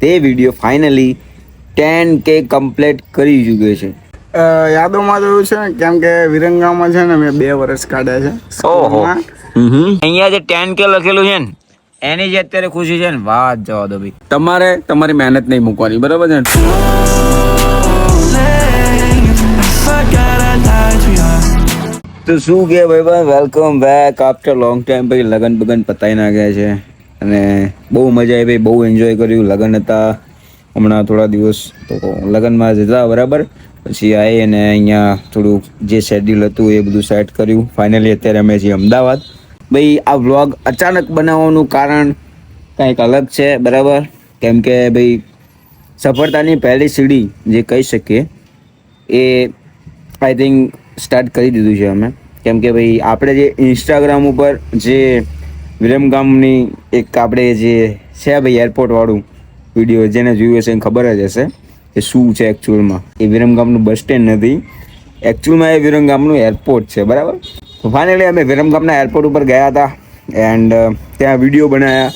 તે video finally 10K complete કરી ચૂક્યો છે. યાદોમાં તો એવું છે ને, કેમ કે વિરંગામાં છે ને મેં 2 વર્ષ કાઢ્યા છે ઓહો સ્કૂલમાં. અહીંયા જે 10K લખેલું છે ને એની જે અત્યારે ખુશી છે ને, વાત જવા દો ભાઈ. તમારે તમારી મહેનત નહીં મૂકવાની, બરાબર છે ને? તો શું કે ભાઈ, welcome back after long time. ભાઈ લગન બગન પતાઈ નાખ્યા છે અને બહુ મજા આવી ભાઈ, બહુ એન્જોય કર્યું. લગન હતા હમણાં થોડા દિવસ, તો લગનમાં જતા બરાબર. પછી આવી અને અહીંયા થોડુંક જે શેડ્યુલ હતું એ બધું સેટ કર્યું. ફાઇનલી અત્યારે અમે છીએ અમદાવાદ. ભાઈ આ વ્લોગ અચાનક બનાવવાનું કારણ કંઈક અલગ છે બરાબર, કેમ કે ભાઈ સફળતાની પહેલી સીડી જે કહી શકીએ એ આઈ થિંક સ્ટાર્ટ કરી દીધું છે અમે. કેમ કે ભાઈ આપણે જે ઇન્સ્ટાગ્રામ ઉપર જે વિરમગામની એક આપણે જે છે ભાઈ એરપોર્ટવાળું વિડીયો, જેને જોયું હશે એને ખબર જ હશે કે શું છે એકચ્યુઅલમાં. એ વિરમગામનું બસ સ્ટેન્ડ નથી, એકચ્યુઅલમાં એ વિરમગામનું એરપોર્ટ છે બરાબર. તો ફાઇનલી અમે વિરમગામના એરપોર્ટ ઉપર ગયા હતા એન્ડ ત્યાં વિડીયો બનાવ્યા,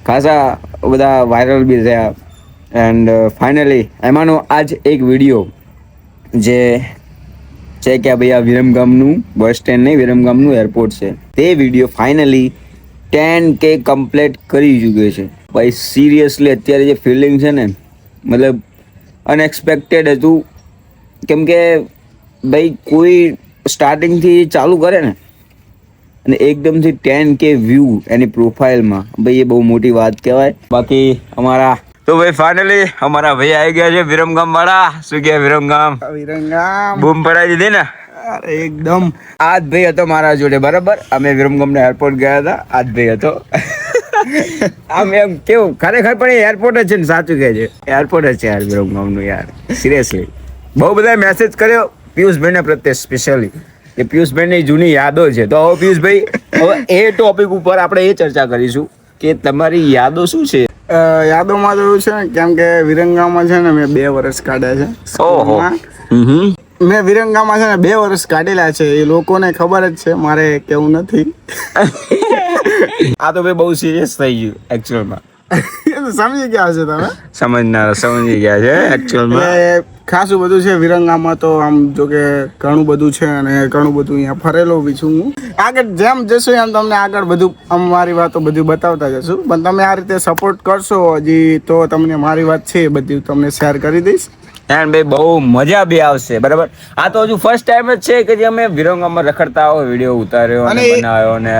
ખાસા બધા વાયરલ બી થયા. એન્ડ ફાઇનલી એમાંનો આજ એક વિડીયો જે છે કે ભાઈ આ વિરમગામનું બસ સ્ટેન્ડ નહીં, વિરમગામનું એરપોર્ટ છે. તે વિડીયો ફાઇનલી 10K કમ્પ્લીટ કરી ચૂક્યો છે ભાઈ. સિરિયસલી અત્યારે જે ફિલિંગ છે ને, મતલબ અનએક્સપેક્ટેડ હતું. કેમ કે ભાઈ કોઈ સ્ટાર્ટિંગથી ચાલુ કરે ને અને એકદમથી 10K વ્યૂ એની પ્રોફાઇલમાં, ભાઈ એ બહુ મોટી વાત કહેવાય. બાકી અમારા તો ભાઈ ફાઇનલી અમારા ભાઈ આવી ગયા છે વિરમગામ વાળા. શું કે વિરમગામ વિરંગામ બૂમ પડાવી દીધી ને? અરે એકદમ. આ જ ભાઈ હતો મારા જોડે બરાબર. અમે વિરમગામના એરપોર્ટ ગયા હતા, આ જ ભાઈ હતો. આમ એમ કેવું ખરેખર પણ એ એરપોર્ટ જ છે ને, સાચું કહે છે એરપોર્ટ જ છે યાર વિરમગામનું યાર. સિરિયસલી બહુ બધા મેસેજ કર્યો પિયુષભાઈને પ્રત્યે સ્પેશિયલી, કે પિયુષભાઈની જૂની યાદો છે. તો હવે પિયુષભાઈ, હવે એ ટોપિક ઉપર આપણે એ ચર્ચા કરીશું કે તમારી યાદો શું છે. યાદોમાં તો એવું છે ને, કેમ કે વિરંગામાં છે ને મેં 2 વર્ષ કાઢ્યા છે સ્કૂલમાં. મેં વિરંગામાં છે ને 2 વર્ષ કાઢેલા છે, એ લોકોને ખબર જ છે, મારે કેવું નથી. આ તો ભાઈ બહુ સિરિયસ થઈ ગયું એકચ્યુઅલમાં. સમજી ગયા હશે તમે, સમજી ગયા છે એકચ્યુઅલમાં. એટલે ખાસું બધું છે વિરંગામાં. તો આમ જો કે ઘણું બધું છે અને ઘણું બધું અહીંયા ફરેલો બી છું હું. આગળ જેમ જશું એમ તમને આગળ બધું અમારી વાતો બધું બતાવતા જશું. પણ તમે આ રીતે સપોર્ટ કરશો હજી તો તમને મારી વાત છે એ બધી તમને શેર કરી દઈશ. એન્ડ ભાઈ બહુ મજા બી આવશે બરાબર. આ તો હજુ ફર્સ્ટ ટાઈમ જ છે કે જે અમે વિરંગામમાં રખડતા હોય, વિડીયો ઉતાર્યો અને બનાવ્યો ને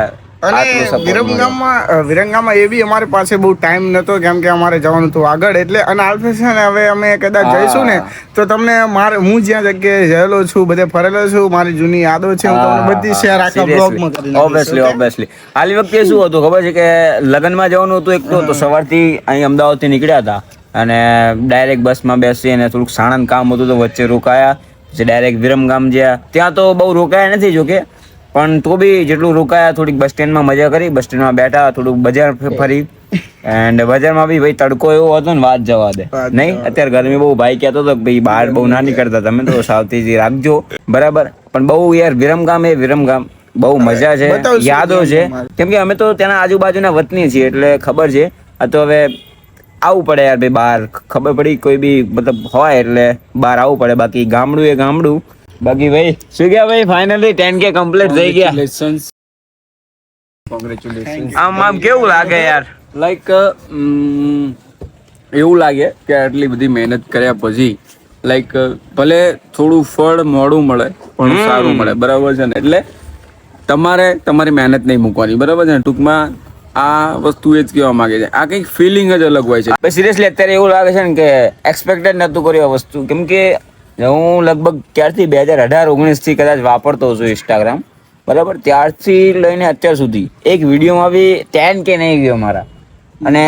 વિરંગામાં એ બી અમારી પાસે બહુ ટાઈમ નતો, કેમ કે અમારે જવાનું હતું આગળ. એટલે અને આલ્ફે છે ને, હવે અમે કદાચ જઈશું ને તો તમને હું જ્યાં જગ્યાએ રહેલો છું, બધે ફરેલો છું, મારી જૂની યાદો છે, હું તમને બધી શેર આખા બ્લોગમાં કરી નાખીશ. ઓબ્વિયસલી હાલી વખતે શું હતું ખબર છે કે લગ્નમાં જવાનું હતું એક તો સવારથી અહીં અમદાવાદથી નીકળ્યા હતા અને ડાયરેક્ટ બસમાં બેસી અને થોડુંક સાણંદ કામ હતું તો વચ્ચે રોકાયા, પછી ડાયરેક્ટ વિરમગામ ગયા. ત્યાં તો બહુ રોકાયા નથી જોકે, પણ તો બી જેટલું રોકાયા થોડીક બસ સ્ટેન્ડમાં મજા કરી, બસ સ્ટેન્ડમાં બેઠા, થોડુંક બજાર ફરી. એન્ડ બજારમાં બી ભાઈ તડકો એવો હતો ને, વાત જવા દે નહીં. અત્યારે ગરમી બહુ, ભાઈ કહેતો હતો કે ભાઈ બહાર બહુ ના નીકળતા તમે, તો સાવચેતી રાખજો બરાબર. પણ બહુ યાર વિરમગામ બહુ મજા છે, યાદો છે. કેમ કે અમે તો ત્યાંના આજુબાજુના વતની છીએ એટલે ખબર છે. આ તો હવે આવવું પડે યાર ભાઈ બહાર, ખબર પડી કોઈ બી મતલબ હોય એટલે બહાર આવવું પડે. બાકી ગામડું એ ગામડું. બાકી ભાઈ શું ગયા ભાઈ, ફાઇનલી 10K કમ્પ્લીટ થઈ ગયા. આમ કેવું લાગે યાર? લાઈક એવું લાગે કે આટલી બધી મહેનત કર્યા પછી લાઈક ભલે થોડું ફળ મોડું મળે પણ સારું મળે, બરાબર છે ને? એટલે તમારે તમારી મહેનત નહીં મૂકવાની, બરાબર છે ને? ટૂંકમાં આ વસ્તુ એ જ કહેવા માંગે છે. આ કંઈક ફિલિંગ જ અલગ હોય છે. સિરિયસલી અત્યારે એવું લાગે છે ને કે એક્સપેક્ટેડ નહોતું કર્યું આ વસ્તુ. કેમ કે હું લગભગ ક્યારથી 2018-19થી કદાચ વાપરતો છું ઇન્સ્ટાગ્રામ બરાબર. ત્યારથી લઈને અત્યાર સુધી એક વિડીયોમાં બી 10K નહીં ગયો મારા. અને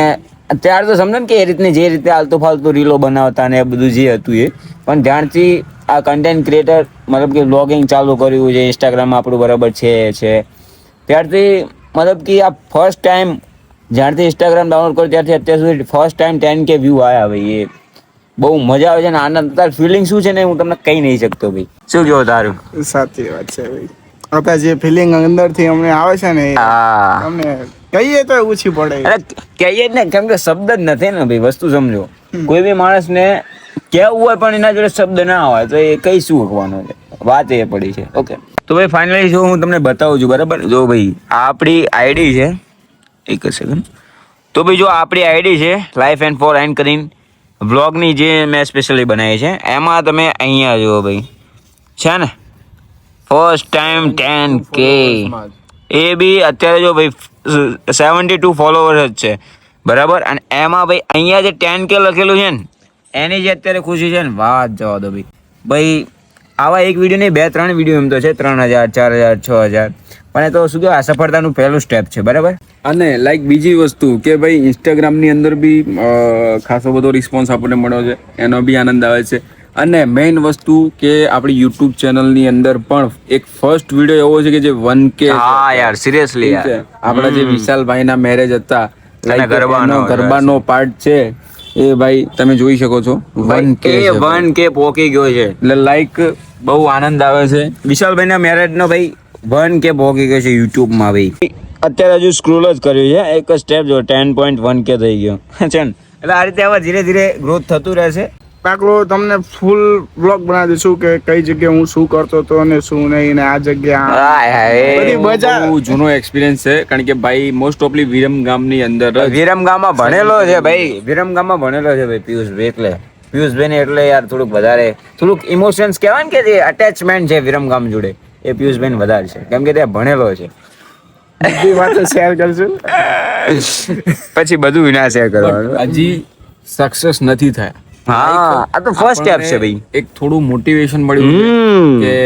અત્યારે તો સમજો ને કે એ રીતની જે રીતે આલતુ ફાલતુ રીલો બનાવતા ને એ બધું જે હતું એ, પણ જ્યારથી આ કન્ટેન્ટ ક્રિએટર મતલબ કે બ્લોગિંગ ચાલુ કર્યું છે, ઇન્સ્ટાગ્રામમાં આપણું બરાબર છે ત્યારથી મતલબ કે આ ફર્સ્ટ ટાઈમ જ્યારથી ઇન્સ્ટાગ્રામ ડાઉનલોડ કર્યું ત્યારથી અત્યાર સુધી ફર્સ્ટ ટાઈમ 10K વ્યૂ આવ્યા ભાઈ. એ બહુ મજા આવે છે ને આનંદ. તાર ફિલિંગ શું છે ને હું તમને કહી નહીં શકતો ભાઈ. શું કહો તારું? સાચી વાત છે ભાઈ. જે ફિલિંગ અંદરથી અમને આવે છે ને, અમને કહીએ તો ઓછી પડે. અરે કહીએ જ ને, કેમ કે શબ્દ જ નથી ને ભાઈ. વસ્તુ સમજો, કોઈ બી માણસને કેવું હોય પણ એના જોડે શબ્દ ના હોય તો એ કઈ શું હકવાનો છે. વાત એ પડી છે. ઓકે, તો ભાઈ ફાઇનલી જો હું તમને બતાવું છું, બરાબર. જો ભાઈ આ આપણી આઈડી છે, એક સેકન્ડ. તો ભાઈ જો આપણી આઈડી છે લાઈફ એન્ડ ફોર એન્ડ કરીને વ્લોગની જે મેં સ્પેશિયલી બનાવી છે, એમાં તમે અહીંયા જુઓ ભાઈ, છે ને ફર્સ્ટ ટાઈમ 10K. એ બી અત્યારે જો ભાઈ 72 ફોલોવર્સ જ છે, બરાબર. અને એમાં ભાઈ અહીંયા જે 10K લખેલું છે ને, એની જે અત્યારે ખુશી છે ને, વાત જવા દો ભાઈ. ભાઈ આવા એક વિડીયો નહીં, 2-3 વિડીયો એમ તો છે, 3000, 4000, 6000. પણ એ તો શું કહેવાય, સફળતાનું પહેલું સ્ટેપ છે, બરાબર. અને લાઈક બીજી વસ્તુ કે ભાઈ ઇન્સ્ટાગ્રામની અંદર બી ખાસો બધો રિસ્પોન્સ આપણને મળ્યો છે, એનો બી આનંદ આવે છે. અને મેઇન વસ્તુ કે આપણી યુટ્યુબ ચેનલની અંદર પણ એક ફર્સ્ટ વિડીયો એવો છે કે જે 1K હા યાર, સિરિયસલી યાર. આપણા જે વિશાલભાઈના મેરેજ હતા, અને ગરબાનો પાર્ટ છે એ ભાઈ તમે જોઈ શકો છો. 1K છે. 1K પોકી ગયો છે, એટલે લાઈક બહુ આનંદ આવે છે. વિશાલભાઈના મેરેજનો ભાઈ 1K પોકી ગયો છે યુટ્યુબમાં ભાઈ. અત્યારે હજુ સ્ક્રોલ જ કર્યું છે, એક જ સ્ટેપ જો 10.1K થઈ ગયો છે ને. એટલે આ રીતે આવા ધીરે ધીરે ગ્રોથ થતું રહેશે. પાકલો તમને ફૂલ બ્લોગ બનાવી દઈશું કે કઈ જગ્યાએ હું શું કરતો હતો અને શું નહીં, ને આ જગ્યા બધી મજા. બહુ જૂનો એક્સપિરિયન્સ છે, કારણ કે ભાઈ મોસ્ટ ઓફલી વિરમ ગામની અંદર જ વિરમગામમાં ભણેલો છે ભાઈ, વિરમગામમાં ભણેલો છે ભાઈ પિયુષભાઈ. એટલે પિયુષભાઈ એટલે યાર થોડુંક ઇમોશન્સ કહેવાય ને કે જે અટેચમેન્ટ છે વિરમગામ જોડે, એ પિયુષભાઈ વધારે છે, કેમ કે ત્યાં ભણેલો છે. બધી વાતો શેર કરશું. પછી બધું વિના શેર કરવાનું. હજી સક્સેસ નથી થયા. હા, આ તો ફર્સ્ટ સ્ટેપ છે ભાઈ. એક થોડું મોટિવેશન મળ્યું કે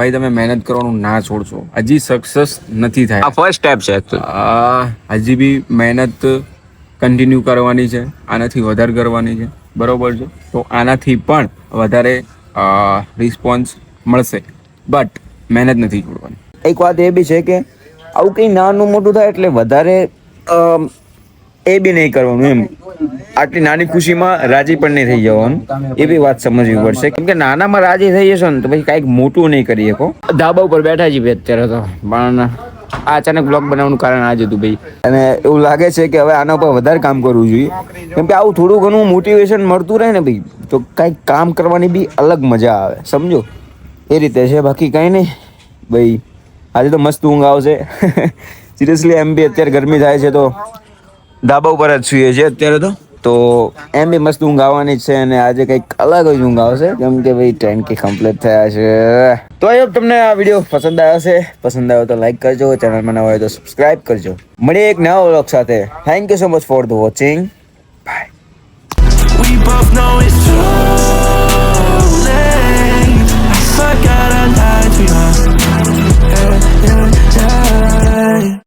ભાઈ તમે મહેનત કરવાનું ના છોડશો. હજી સક્સેસ નથી આ થયા. ફર્સ્ટ સ્ટેપ છે actually. હજી બી મહેનત કન્ટિન્યુ કરવાની છે, આનાથી વધારે કરવાની છે, બરોબર છે. તો આનાથી પણ વધારે રિસ્પોન્સ મળશે, બટ મહેનત નથી છોડવાની. એક વાત એ બી છે કે આવું કંઈ નાનું મોટું થાય એટલે વધારે એ બી નહીં કરવાનું એમ. આટલી નાની ખુશીમાં રાજી પણ નહીં થઈ જવાનું, એ બી વાત સમજવી પડશે. કેમ કે નાનામાં રાજી થઈ જશો ને તો પછી કાંઈક મોટું નહીં કરી શકો. ધાબા ઉપર બેઠા છીએ અત્યારે તો, પણ આ અચાનક બ્લોગ બનાવવાનું કારણ આ જ હતું ભાઈ. અને એવું લાગે છે કે હવે આના ઉપર વધારે કામ કરવું જોઈએ, કેમ કે આવું થોડું ઘણું મોટિવેશન મળતું રહે ને ભાઈ, તો કાંઈક કામ કરવાની બી અલગ મજા આવે, સમજો. એ રીતે છે, બાકી કાંઈ નહીં ભાઈ. આજે તો મસ્ત ઊંઘ આવશે સિરિયસલી. એમ બી અત્યારે ગરમી થાય છે તો ધાબા ઉપર જ સૂઈએ છીએ અત્યારે તો એમ બી મસ્ત ઊંઘ આવવાની જ છે. અને આજે કંઈક અલગ જ ઊંઘ આવશે, કેમ કે ભાઈ 10K કમ્પ્લીટ થયા છે. તો આઈ હોપ તમને આ વિડીયો પસંદ આવ્યો હશે. પસંદ આવ્યો તો લાઈક કરજો, ચેનલમાં નવા હોય તો સબસ્ક્રાઈબ કરજો. મળીએ એક નવા વ્લોગ સાથે. Thank you so much for the watching. Bye. We both know